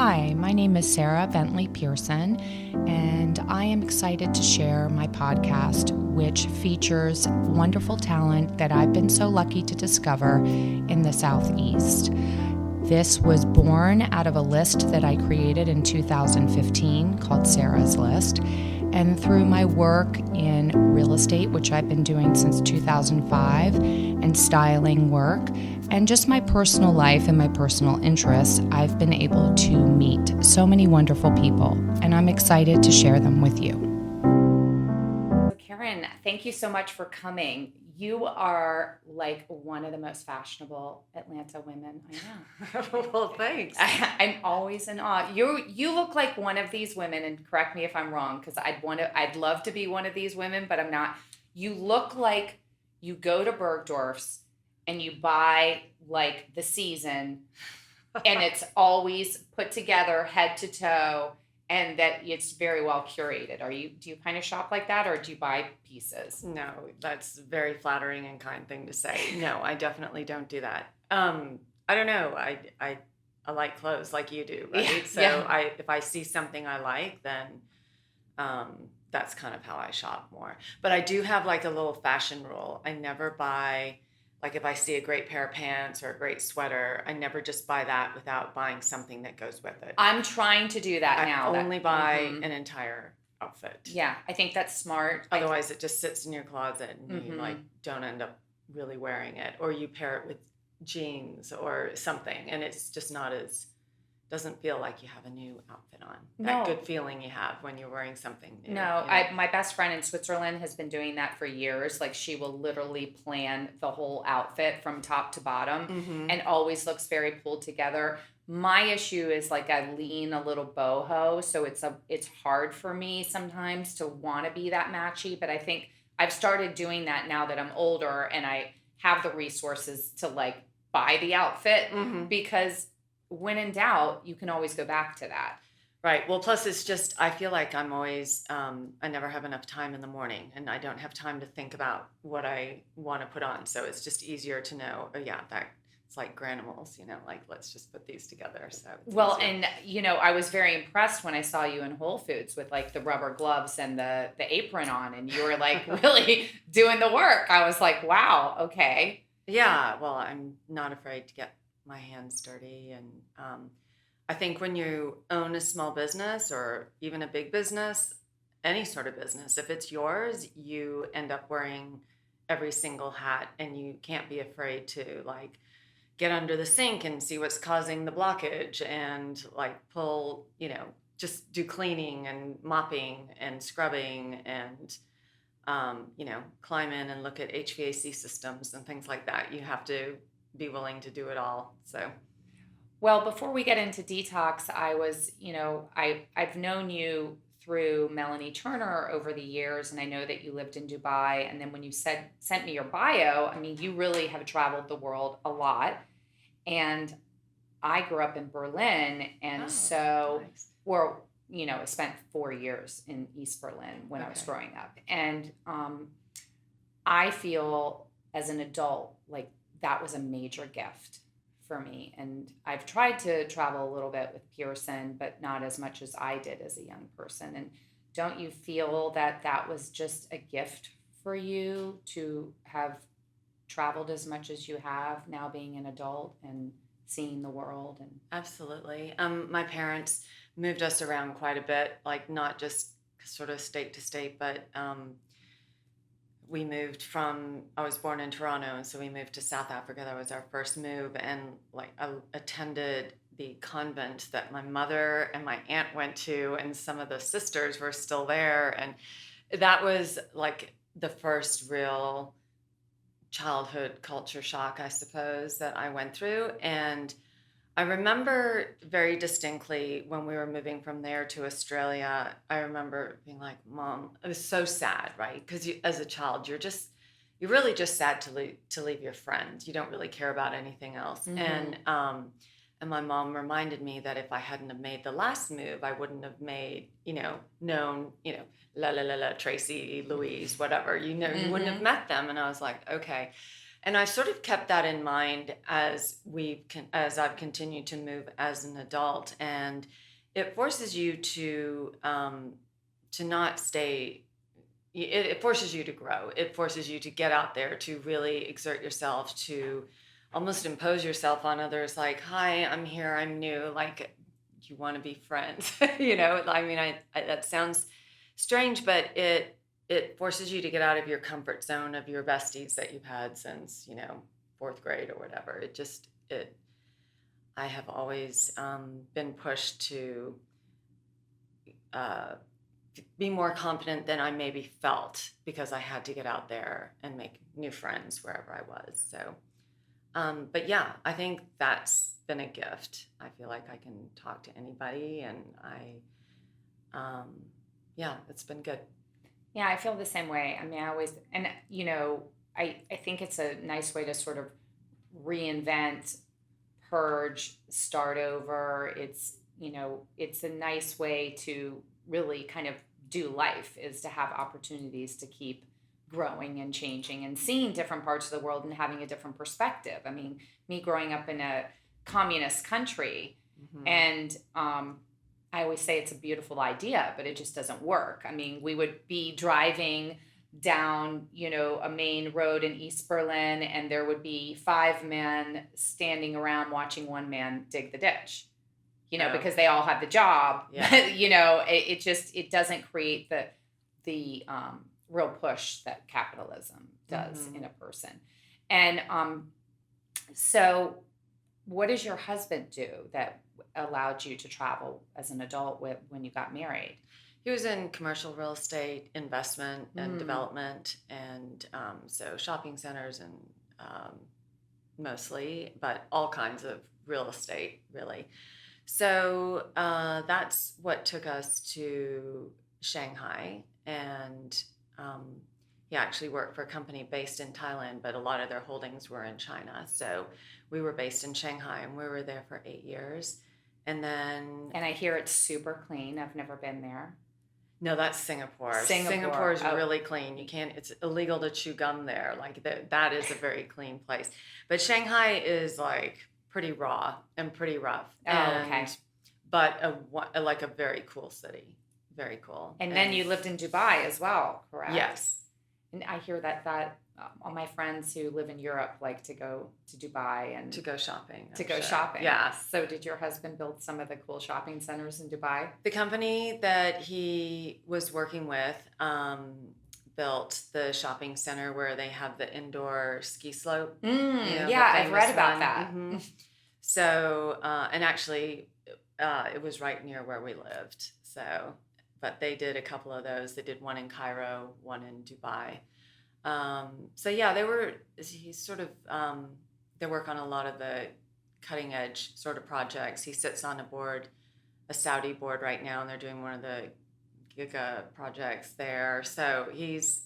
Hi, my name is Sarah Bentley Pearson, and I am excited to share my podcast, which features wonderful talent that I've been so lucky to discover in the Southeast. This was born out of a list that I created in 2015 called Sarah's List. And through my work in real estate, which I've been doing since 2005, and styling work, and just my personal life and my personal interests, I've been able to meet so many wonderful people, and I'm excited to share them with you. Karen, thank you so much for coming. You are like one of the most fashionable Atlanta women I know. Well, thanks. I'm always in awe. You look like one of these women, and correct me if I'm wrong, because I'd love to be one of these women, but I'm not. You look like you go to Bergdorf's and you buy like the season, and it's always put together head to toe, and that it's very well curated. Do you kind of shop like that, or do you buy pieces? No, that's a very flattering and kind thing to say. No, I definitely don't do that. I don't know. I like clothes like you do, right? Yeah, so yeah. if I see something I like, then that's kind of how I shop more. But I do have like a little fashion rule. I never buy, like if I see a great pair of pants or a great sweater, I never just buy that without buying something that goes with it. I'm trying to do that now. I only buy an entire outfit. Yeah, I think that's smart. Otherwise, it just sits in your closet and you like don't end up really wearing it, or you pair it with jeans or something, and it's just not as, doesn't feel like you have a new outfit on. That good feeling you have when you're wearing something new. No, my best friend in Switzerland has been doing that for years. Like she will literally plan the whole outfit from top to bottom and always looks very pulled together. My issue is like I lean a little boho, so it's hard for me sometimes to want to be that matchy, but I think I've started doing that now that I'm older and I have the resources to like buy the outfit because when in doubt, you can always go back to that. Right. Well, plus it's just, I feel like I'm always, I never have enough time in the morning and I don't have time to think about what I want to put on. So it's just easier to know, oh yeah, it's like granimals, like let's just put these together. So well, easier. And I was very impressed when I saw you in Whole Foods with like the rubber gloves and the apron on, and you were like really doing the work. I was like, wow, okay. Yeah. Well, I'm not afraid to get my hands dirty. And I think when you own a small business or even a big business, any sort of business, if it's yours, you end up wearing every single hat, and you can't be afraid to like get under the sink and see what's causing the blockage and like pull, just do cleaning and mopping and scrubbing and climb in and look at HVAC systems and things like that. You have to be willing to do it all. So, well, before we get into Dtox, I was, I've known you through Melanie Turner over the years, and I know that you lived in Dubai. And then when you sent me your bio, I mean, you really have traveled the world a lot. And I grew up in Berlin, and I spent 4 years in East Berlin when I was growing up. And I feel as an adult like that was a major gift for me. And I've tried to travel a little bit with Pearson, but not as much as I did as a young person. And don't you feel that that was just a gift for you to have traveled as much as you have now being an adult and seeing the world? And absolutely. My parents moved us around quite a bit, like not just sort of state to state, but we moved I was born in Toronto, and so we moved to South Africa. That was our first move. And like I attended the convent that my mother and my aunt went to, and some of the sisters were still there. And that was like the first real childhood culture shock, I suppose, that I went through. And I remember very distinctly when we were moving from there to Australia, I remember being like, Mom, it was so sad, right? Because as a child, you're really just sad to leave your friends. You don't really care about anything else. And my mom reminded me that if I hadn't have made the last move, I wouldn't have known, Tracy, Louise, whatever, you wouldn't have met them. And I was like, okay. And I've sort of kept that in mind as I've continued to move as an adult, and it forces you to not stay. It forces you to grow. It forces you to get out there, to really exert yourself, to almost impose yourself on others. Like, hi, I'm here, I'm new. Like, you want to be friends, you know? I mean, I that sounds strange, but it forces you to get out of your comfort zone of your besties that you've had since, you know, fourth grade or whatever. I have always been pushed to uh, be more confident than I maybe felt, because I had to get out there and make new friends wherever I was. So, but yeah, I think that's been a gift. I feel like I can talk to anybody, and yeah, it's been good. Yeah, I feel the same way. I mean, I think it's a nice way to sort of reinvent, purge, start over. It's a nice way to really kind of do life, is to have opportunities to keep growing and changing and seeing different parts of the world and having a different perspective. I mean, me growing up in a communist country, and I always say it's a beautiful idea, but it just doesn't work. I mean, we would be driving down, a main road in East Berlin, and there would be 5 men standing around watching one man dig the ditch, because they all had the job. Yeah. It doesn't create the real push that capitalism does in a person. And so what does your husband do that allowed you to travel as an adult when you got married? He was in commercial real estate investment and development, and so shopping centers and mostly, but all kinds of real estate, really. So that's what took us to Shanghai, and he actually worked for a company based in Thailand, but a lot of their holdings were in China. So we were based in Shanghai, and we were there for 8 years. And I hear it's super clean. I've never been there. No, that's Singapore. Singapore is really clean. It's illegal to chew gum there. Like that is a very clean place. But Shanghai is like pretty raw and pretty rough. Okay. But a very cool city. Very cool. And then you lived in Dubai as well, correct? Yes. And I hear that all my friends who live in Europe like to go to Dubai and to go shopping. Shopping. Yeah. So did your husband build some of the cool shopping centers in Dubai? The company that he was working with built the shopping center where they have the indoor ski slope. Yeah, I've read about that. Mm-hmm. So, and actually, it was right near where we lived. So, but they did a couple of those. They did one in Cairo, one in Dubai. So yeah, they work on a lot of the cutting edge sort of projects. He sits on a Saudi board right now, and they're doing one of the Giga projects there. So he's,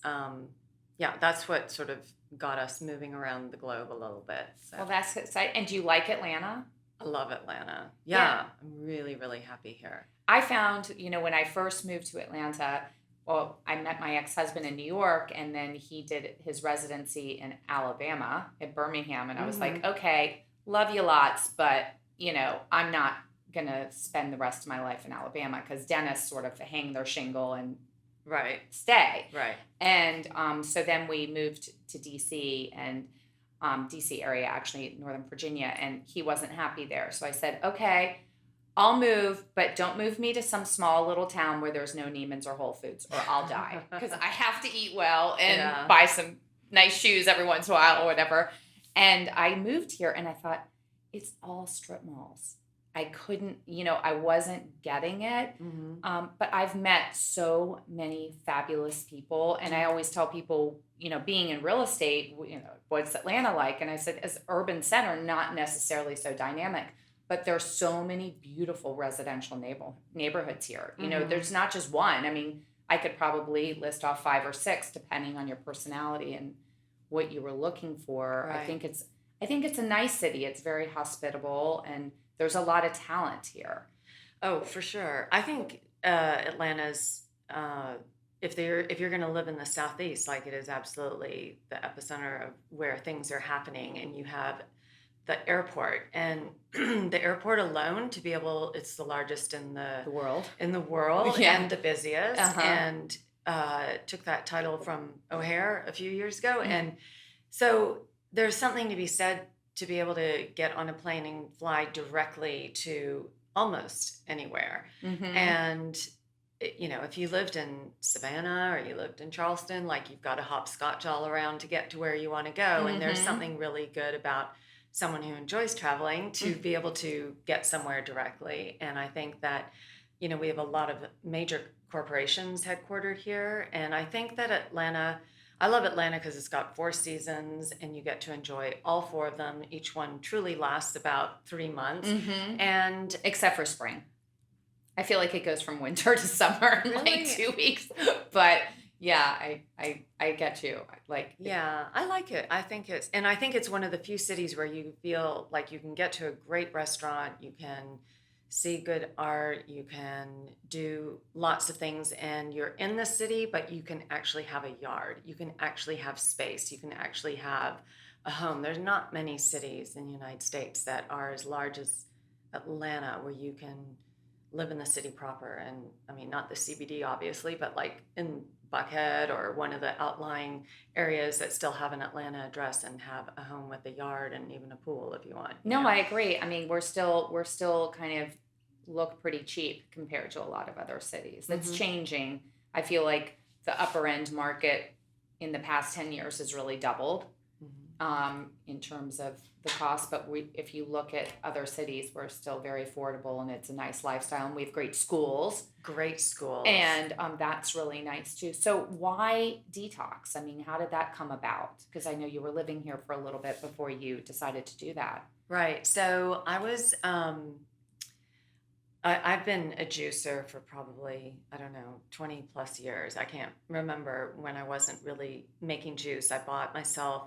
that's what sort of got us moving around the globe a little bit. So. Well, that's exciting. And do you like Atlanta? I love Atlanta. Yeah. I'm really, really happy here. I found, when I first moved to Atlanta, well, I met my ex-husband in New York, and then he did his residency in Alabama, at Birmingham. And I was like, okay, love you lots, but, I'm not going to spend the rest of my life in Alabama, because dentists sort of hang their shingle and stay. Right. And so then we moved to D.C. and D.C. area, actually, Northern Virginia, and he wasn't happy there. So I said, okay, I'll move, but don't move me to some small little town where there's no Neiman's or Whole Foods, or I'll die, because I have to eat well and buy some nice shoes every once in a while or whatever. And I moved here, and I thought, it's all strip malls. I couldn't, I wasn't getting it. But I've met so many fabulous people. And I always tell people, being in real estate, what's Atlanta like? And I said, as urban center, not necessarily so dynamic, but there's so many beautiful residential neighborhoods here. There's not just one. I mean, I could probably list off 5 or 6, depending on your personality and what you were looking for. Right. I think it's a nice city. It's very hospitable, and there's a lot of talent here. Oh, for sure. I think Atlanta's if you're going to live in the Southeast, like it is absolutely the epicenter of where things are happening, and you have the airport, and the airport alone, to be able, it's the largest in The world. yeah. And the busiest, Uh-huh. and took that title from O'Hare a few years ago. And so there's something to be said to be able to get on a plane and fly directly to almost anywhere. And if you lived in Savannah or you lived in Charleston, like you've got to hopscotch all around to get to where you want to go. And there's something really good about someone who enjoys traveling to be able to get somewhere directly. And I think that, we have a lot of major corporations headquartered here. And I think that I love Atlanta because it's got 4 seasons and you get to enjoy all 4 of them. Each one truly lasts about 3 months. And except for spring. I feel like it goes from winter to summer in like 2 weeks. But yeah, I get you. Yeah, I like it. I think it's one of the few cities where you feel like you can get to a great restaurant, you can see good art, you can do lots of things, and you're in the city, but you can actually have a yard. You can actually have space. You can actually have a home. There's not many cities in the United States that are as large as Atlanta where you can live in the city proper. And I mean, not the CBD obviously, but like in Buckhead or one of the outlying areas that still have an Atlanta address and have a home with a yard and even a pool if you want. No, I agree. I mean, we're still kind of look pretty cheap compared to a lot of other cities. It's changing. I feel like the upper end market in the past 10 years has really doubled in terms of the cost. But if you look at other cities, we're still very affordable, and it's a nice lifestyle, and we have great schools. And that's really nice too. So why Dtox? I mean, how did that come about? Because I know you were living here for a little bit before you decided to do that. Right. So I was, I've been a juicer for probably, 20 plus years. I can't remember when I wasn't really making juice. I bought myself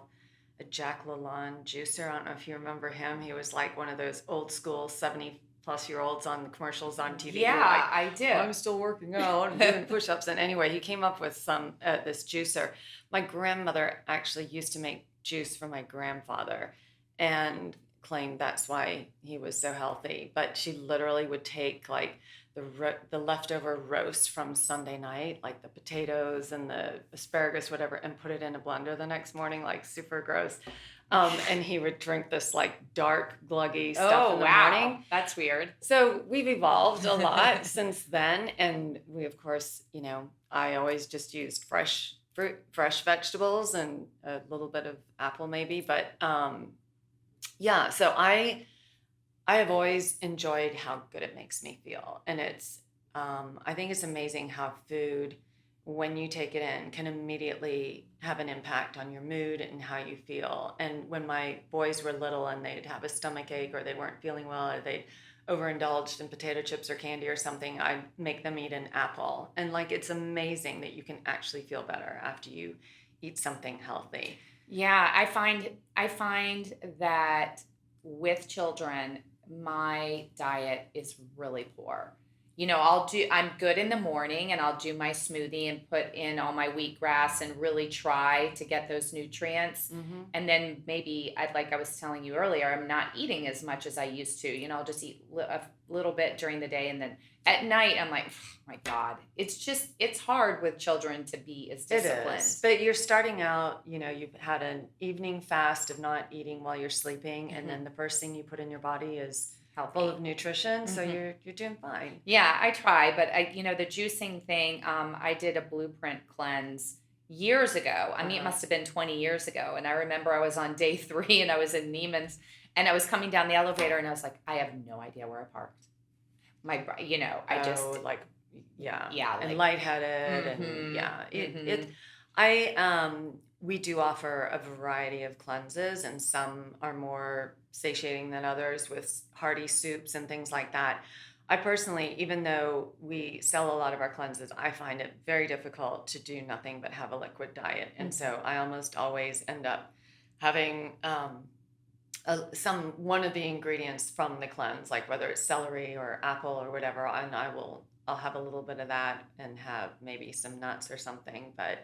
a Jack LaLanne juicer. I don't know if you remember him. He was like one of those old school 70-plus-year-olds on the commercials on TV. Yeah, I did. I'm still working out and doing push-ups. And anyway, he came up with this juicer. My grandmother actually used to make juice for my grandfather and claimed that's why he was so healthy. But she literally would take like the leftover roast from Sunday night, like the potatoes and the asparagus, whatever, and put it in a blender the next morning, like super gross. And he would drink this like dark, gluggy stuff in the morning. That's weird. So we've evolved a lot since then. And we, of course, I always just used fresh fruit, fresh vegetables, and a little bit of apple maybe. But yeah, so I have always enjoyed how good it makes me feel. And I think it's amazing how food, when you take it in, can immediately have an impact on your mood and how you feel. And when my boys were little and they'd have a stomach ache or they weren't feeling well or they overindulged in potato chips or candy or something, I'd make them eat an apple. And like, it's amazing that you can actually feel better after you eat something healthy. Yeah, I find that with children, my diet is really poor. I'm good in the morning and I'll do my smoothie and put in all my wheatgrass and really try to get those nutrients. And then maybe like I was telling you earlier, I'm not eating as much as I used to. I'll just eat a little bit during the day. And then at night, I'm like, oh my God, it's hard with children to be as disciplined. It is. But you're starting out, you've had an evening fast of not eating while you're sleeping. And then the first thing you put in your body is full of nutrition, so you're doing fine. Yeah, I try, but the juicing thing, I did a blueprint cleanse years ago. I mean, it must have been 20 years ago, and I remember I was on day 3 and I was in Neiman's, and I was coming down the elevator, and I was like, I have no idea where I parked. And lightheaded, and we do offer a variety of cleanses, and some are more satiating than others with hearty soups and things like that. I personally, even though we sell a lot of our cleanses, I find it very difficult to do nothing but have a liquid diet. And so I almost always end up having one of the ingredients from the cleanse, like whether it's celery or apple or whatever, and I will I'll have a little bit of that and have maybe some nuts or something. But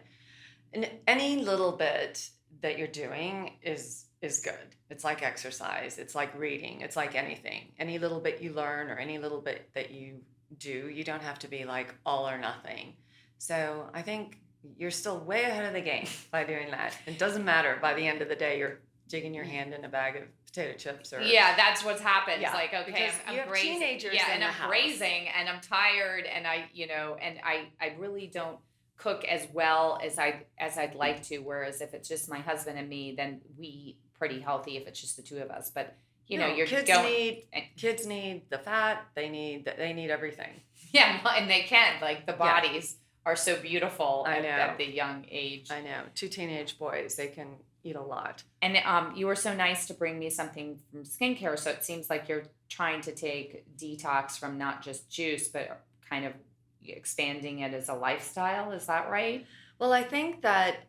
any little bit that you're doing is good. It's like exercise. It's like reading. It's like anything. Any little bit you learn or any little bit that you do, you don't have to be like all or nothing. So I think you're still way ahead of the game by doing that. It doesn't matter. By the end of the day, you're digging your hand in a bag of potato chips or yeah, that's what's happened. Yeah, Like, okay, because I'm you have grazing. teenagers Yeah, in and the I'm house. grazing and I'm tired and I really don't cook as well as I'd like to. Whereas if it's just my husband and me, then we eat pretty healthy if it's just the two of us. But you're kids need the fat. They need everything. Yeah, and they can, like, the bodies are so beautiful at the young age. I know. 2 teenage boys, they can eat a lot. And you were so nice to bring me something from skincare. So it seems like you're trying to take detox from not just juice, but kind of expanding it as a lifestyle. Is that right? Well, I think that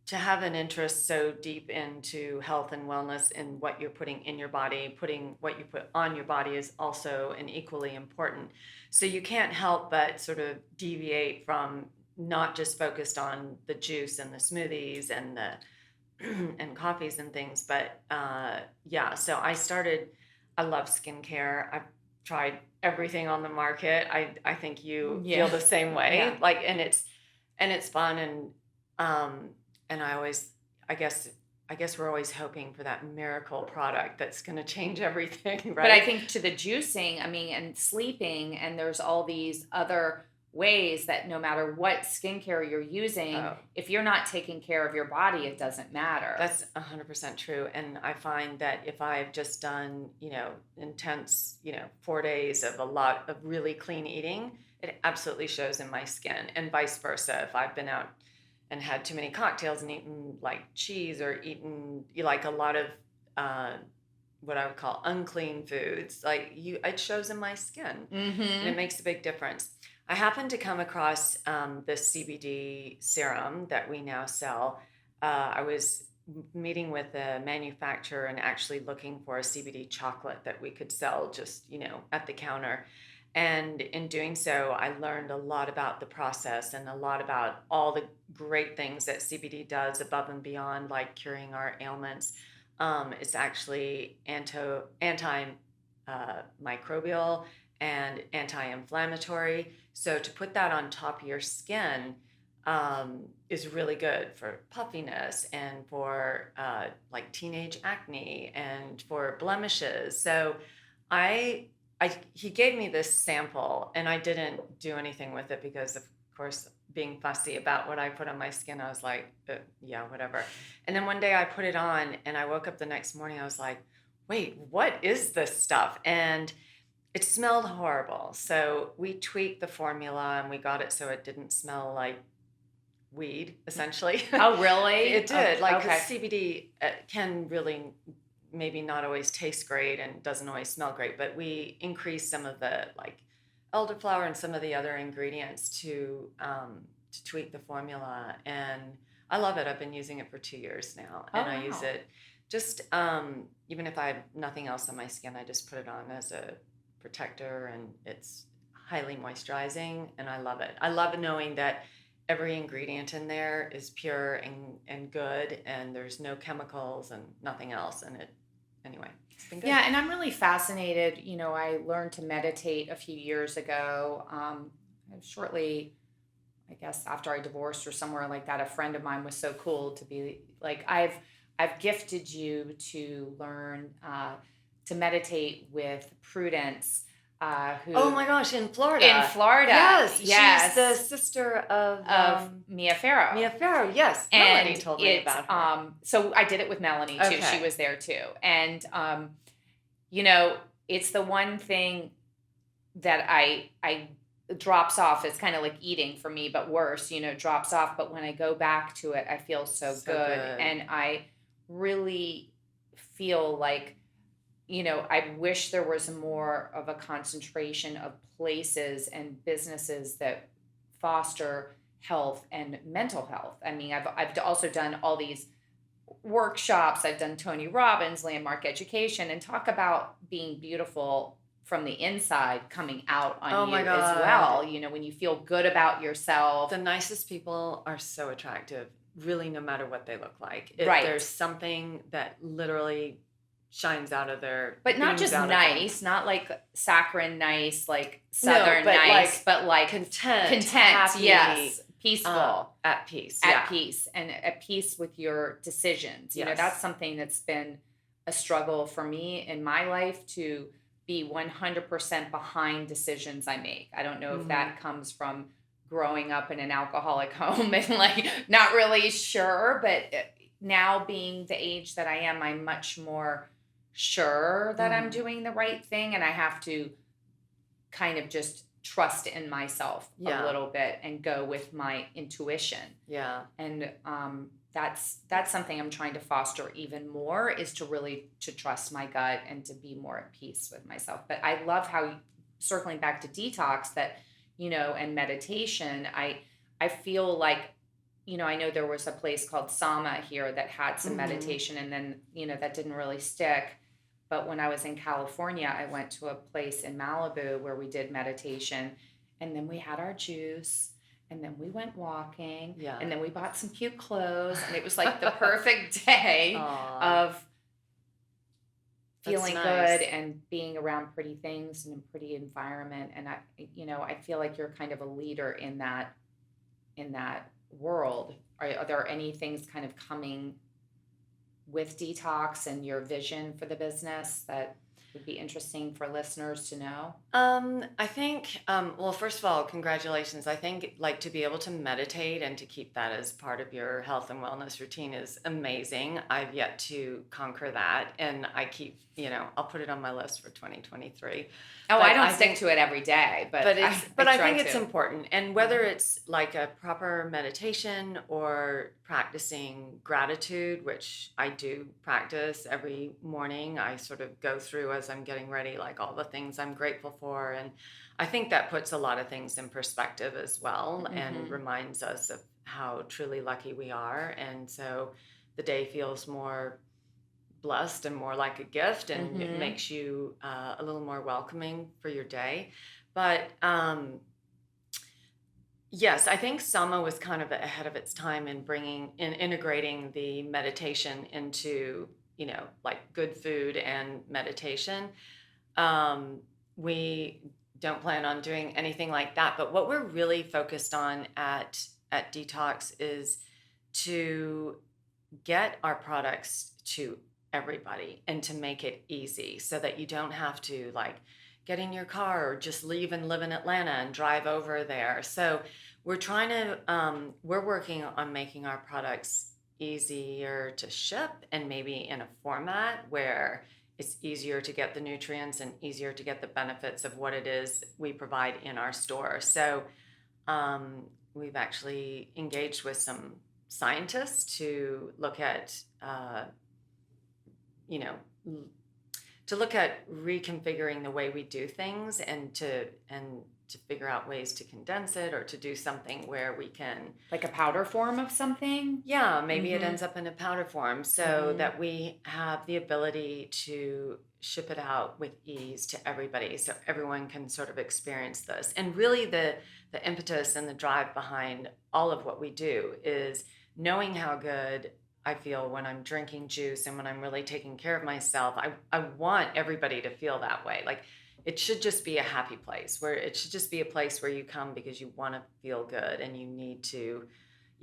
to have an interest so deep into health and wellness and what you're putting in your body, putting what you put on your body is also an equally important. So you can't help but sort of deviate from not just focused on the juice and the smoothies and the and coffees and things, but so I love skincare. I've tried everything on the market. I think you feel the same way. Yeah. Like, and it's fun, and I guess we're always hoping for that miracle product that's going to change everything, right? But I think to the juicing, and sleeping, and there's all these other ways that no matter what skincare you're using, if you're not taking care of your body, it doesn't matter. That's 100% true. And I find that if I've just done, intense, 4 days of a lot of really clean eating, it absolutely shows in my skin, and vice versa. If I've been out and had too many cocktails and eaten like cheese or eaten like a lot of what I would call unclean foods, it shows in my skin, and it makes a big difference. I happened to come across the CBD serum that we now sell. I was meeting with a manufacturer and actually looking for a CBD chocolate that we could sell just, at the counter. And in doing so, I learned a lot about the process and a lot about all the great things that CBD does above and beyond, like curing our ailments. It's actually antimicrobial and anti-inflammatory. So to put that on top of your skin is really good for puffiness and for like teenage acne and for blemishes. So he gave me this sample, and I didn't do anything with it because, of course, being fussy about what I put on my skin, I was like, yeah, whatever. And then one day I put it on, and I woke up the next morning, I was like, wait, what is this stuff? And it smelled horrible. So we tweaked the formula, and we got it so it didn't smell like weed, essentially. Oh, really? It did. Okay. CBD can really maybe not always taste great and doesn't always smell great, but we increased some of the like elderflower and some of the other ingredients to tweak the formula, and I love it. I've been using it for 2 years now, and I use it just even if I have nothing else on my skin, I just put it on as a protector, and it's highly moisturizing, and I love it. I love knowing that every ingredient in there is pure and good, and there's no chemicals and nothing else. And anyway, it's been good. Yeah, and I'm really fascinated. I learned to meditate a few years ago. Shortly, I guess, after I divorced or somewhere like that, a friend of mine was so cool to be like, I've gifted you to learn to meditate with Prudence. Oh my gosh, in Florida. Yes. She's the sister of Mia Farrow. Mia Farrow, yes. And Melanie told me about her. So I did it with Melanie too. Okay. She was there too. And it's the one thing that I drops off. It's kind of like eating for me, but worse, drops off. But when I go back to it, I feel so good. And I really feel like, I wish there was more of a concentration of places and businesses that foster health and mental health. I mean, I've also done all these workshops. I've done Tony Robbins, Landmark Education, and talk about being beautiful from the inside coming out on Oh you my as God. well. You know, when you feel good about yourself. The nicest people are so attractive, really, no matter what they look like. Right. There's something that literally shines out of their, but not beams just out of them. nice, not like saccharine nice, like Southern but nice, but like content, happy, yes, peaceful, at peace, at peace, and at peace with your decisions. You know, Yes. that's something that's been a struggle for me in my life, to be 100% behind decisions I make. I don't know if that comes from growing up in an alcoholic home and like not really sure, but now being the age that I am, I'm much more sure that I'm doing the right thing, and I have to kind of just trust in myself a little bit and go with my intuition. Yeah. And that's something I'm trying to foster even more, is to really to trust my gut and to be more at peace with myself. But I love how, circling back to detox, that, you know, and meditation, I feel like, you know, I know there was a place called Sama here that had some meditation, and then, you know, that didn't really stick. But when I was in California, I went to a place in Malibu where we did meditation, and then we had our juice, and then we went walking, and then we bought some cute clothes, and it was like the perfect day of feeling good and being around pretty things and a pretty environment. And I, you know, I feel like you're kind of a leader in that world. Are there any things kind of coming with detox and your vision for the business that would be interesting for listeners to know? I think, well, first of all, congratulations. I think like to be able to meditate and to keep that as part of your health and wellness routine is amazing. I've yet to conquer that. And I keep, you know, I'll put it on my list for 2023. Oh, I don't stick to it every day, but I think to. it's important. And whether it's like a proper meditation or practicing gratitude, which I do practice every morning, I sort of go through as I'm getting ready, like all the things I'm grateful for. And I think that puts a lot of things in perspective as well, and reminds us of how truly lucky we are. And so the day feels more blessed and more like a gift, and it makes you a little more welcoming for your day. But yes, I think Sama was kind of ahead of its time in integrating the meditation into, you know, like good food and meditation. We don't plan on doing anything like that, but what we're really focused on at Dtox is to get our products to everybody and to make it easy, so that you don't have to like get in your car or just leave and live in Atlanta and drive over there. So we're trying to, we're working on making our products easier to ship, and maybe in a format where it's easier to get the nutrients and easier to get the benefits of what it is we provide in our store. So we've actually engaged with some scientists to look at, you know, to look at reconfiguring the way we do things, and to figure out ways to condense it, or to do something where we can, like a powder form of something. Yeah, maybe it ends up in a powder form, so that we have the ability to ship it out with ease to everybody, so everyone can sort of experience this. And really the impetus and the drive behind all of what we do is knowing how good I feel when I'm drinking juice and when I'm really taking care of myself. I want everybody to feel that way. Like, it should just be a happy place, where it should just be a place where you come because you want to feel good, and you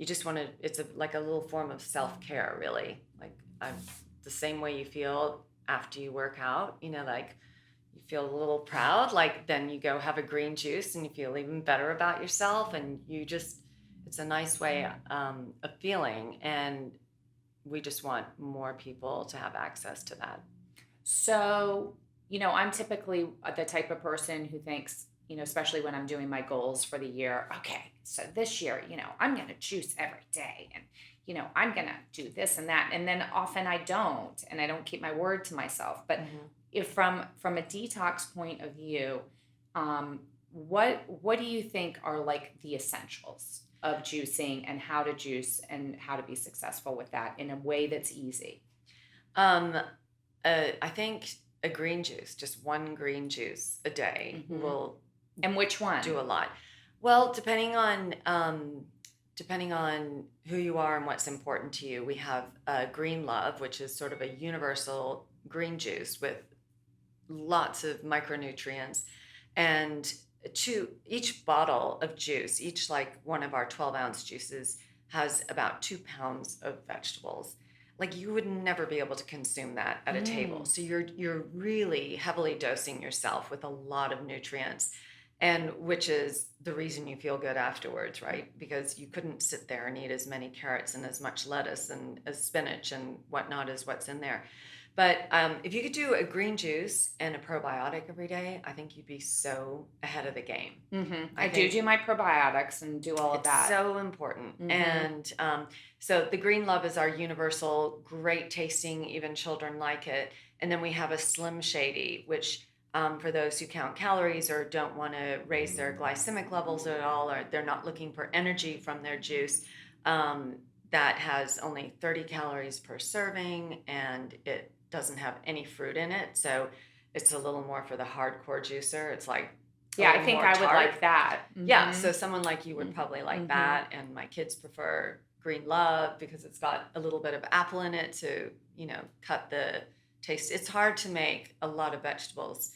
just want to, it's like a little form of self-care, really. Like, the same way you feel after you work out, you know, like you feel a little proud, like then you go have a green juice and you feel even better about yourself, and it's a nice way of feeling. And we just want more people to have access to that. So, you know, I'm typically the type of person who thinks, you know, especially when I'm doing my goals for the year, okay, so this year, you know, I'm going to juice every day, and, you know, I'm going to do this and that. And then often I don't, and I don't keep my word to myself. But if from a detox point of view, what do you think are like the essentials of juicing, and how to juice and how to be successful with that in a way that's easy? I think a green juice, just one green juice a day will And which one? do a lot. Well, depending on who you are and what's important to you, we have Green Love, which is sort of a universal green juice with lots of micronutrients. And each bottle of juice, each like one of our 12-ounce juices has about 2 pounds of vegetables. Like you would never be able to consume that at a table. So you're really heavily dosing yourself with a lot of nutrients, and which is the reason you feel good afterwards, right? Because you couldn't sit there and eat as many carrots and as much lettuce and as spinach and whatnot as what's in there. But if you could do a green juice and a probiotic every day, I think you'd be so ahead of the game. I do my probiotics and do all of that. It's so important. And so the Green Love is our universal, great tasting, even children like it. And then we have a Slim Shady, which for those who count calories or don't want to raise their glycemic levels at all, or they're not looking for energy from their juice, that has only 30 calories per serving, and it doesn't have any fruit in it. So it's a little more for the hardcore juicer. It's like, I think I would like that. Yeah. So someone like you would probably like that. And my kids prefer Green Love because it's got a little bit of apple in it to, cut the taste. It's hard to make a lot of vegetables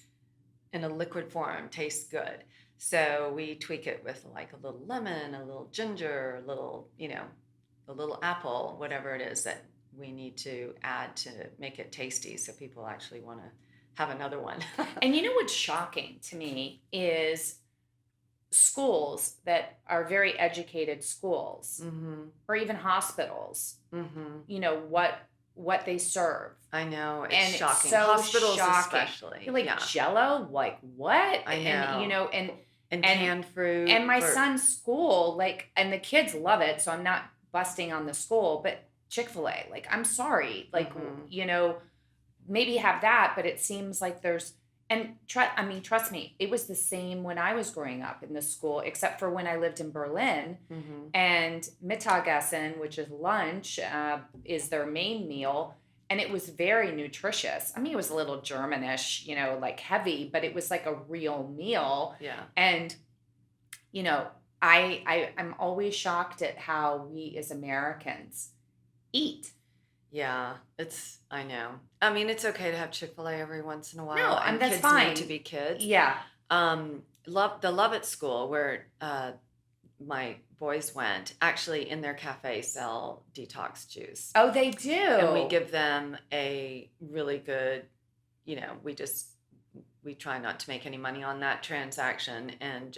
in a liquid form taste good. So we tweak it with like a little lemon, a little ginger, a little apple, whatever it is that we need to add to make it tasty so people actually want to have another one. And you know what's shocking to me is schools that are very educated schools or even hospitals, what they serve. I know, it's and shocking. It's so Hospitals shocking. Especially. Like Jell-O, like what? I know. And canned fruit. And my son's school, and the kids love it, so I'm not busting on the school, but Chick-fil-A, I'm sorry, maybe have that, but it seems like there's, and trust me, it was the same when I was growing up in the school, except for when I lived in Berlin, and Mittagessen, which is lunch, is their main meal, and it was very nutritious. I mean, it was a little Germanish, heavy, but it was like a real meal. Yeah. And, I'm always shocked at how we as Americans eat. Yeah, I know. I mean, it's okay to have Chick-fil-A every once in a while. No, and that's kids fine. Need to be kids. Yeah. Love at School, where my boys went, actually in their cafe sell Dtox Juice. Oh, they do. And we give them a really good, we try not to make any money on that transaction, and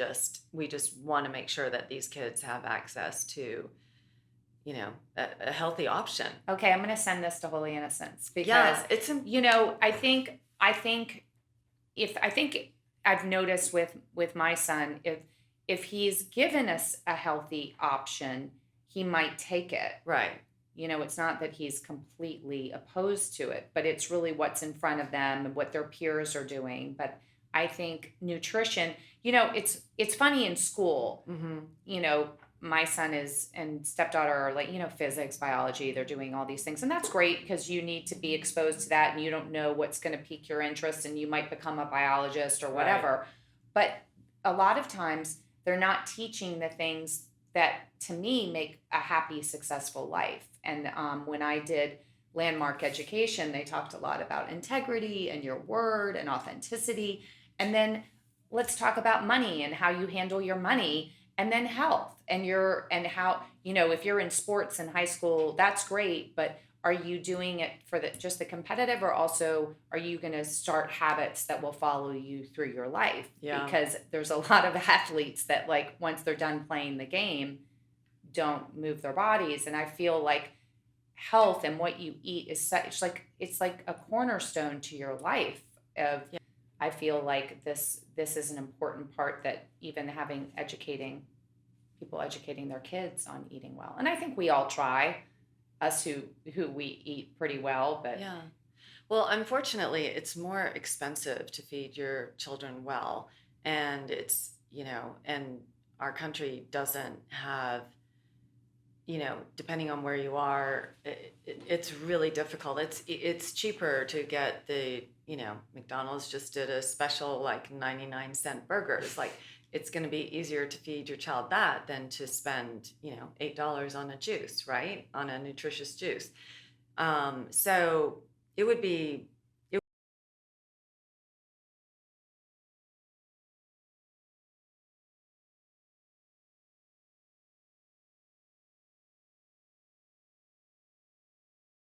we just want to make sure that these kids have access to a healthy option. Okay, I'm going to send this to Holy Innocents because I think I've noticed with my son, if he's given us a healthy option, he might take it. Right. It's not that he's completely opposed to it, but it's really what's in front of them and what their peers are doing. But I think nutrition, it's funny in school, my son and stepdaughter are physics, biology, they're doing all these things. And that's great because you need to be exposed to that and you don't know what's going to pique your interest and you might become a biologist or whatever. Right. But a lot of times they're not teaching the things that to me make a happy, successful life. And when I did landmark education, they talked a lot about integrity and your word and authenticity. And then let's talk about money and how you handle your money. And then health and how, if you're in sports in high school, that's great. But are you doing it for just the competitive, or also are you going to start habits that will follow you through your life? Yeah. Because there's a lot of athletes that once they're done playing the game, don't move their bodies. And I feel like health and what you eat is such it's like a cornerstone to your life. I feel like this is an important part, that even educating their kids on eating well. And I think we all try, us who we eat pretty well, but yeah. Well, unfortunately, it's more expensive to feed your children well, and it's and our country doesn't have depending on where you are, it's really difficult. It's cheaper to get the, McDonald's just did a special like 99-cent burgers. Like it's going to be easier to feed your child that than to spend, $8 on a juice, right? On a nutritious juice. So it would be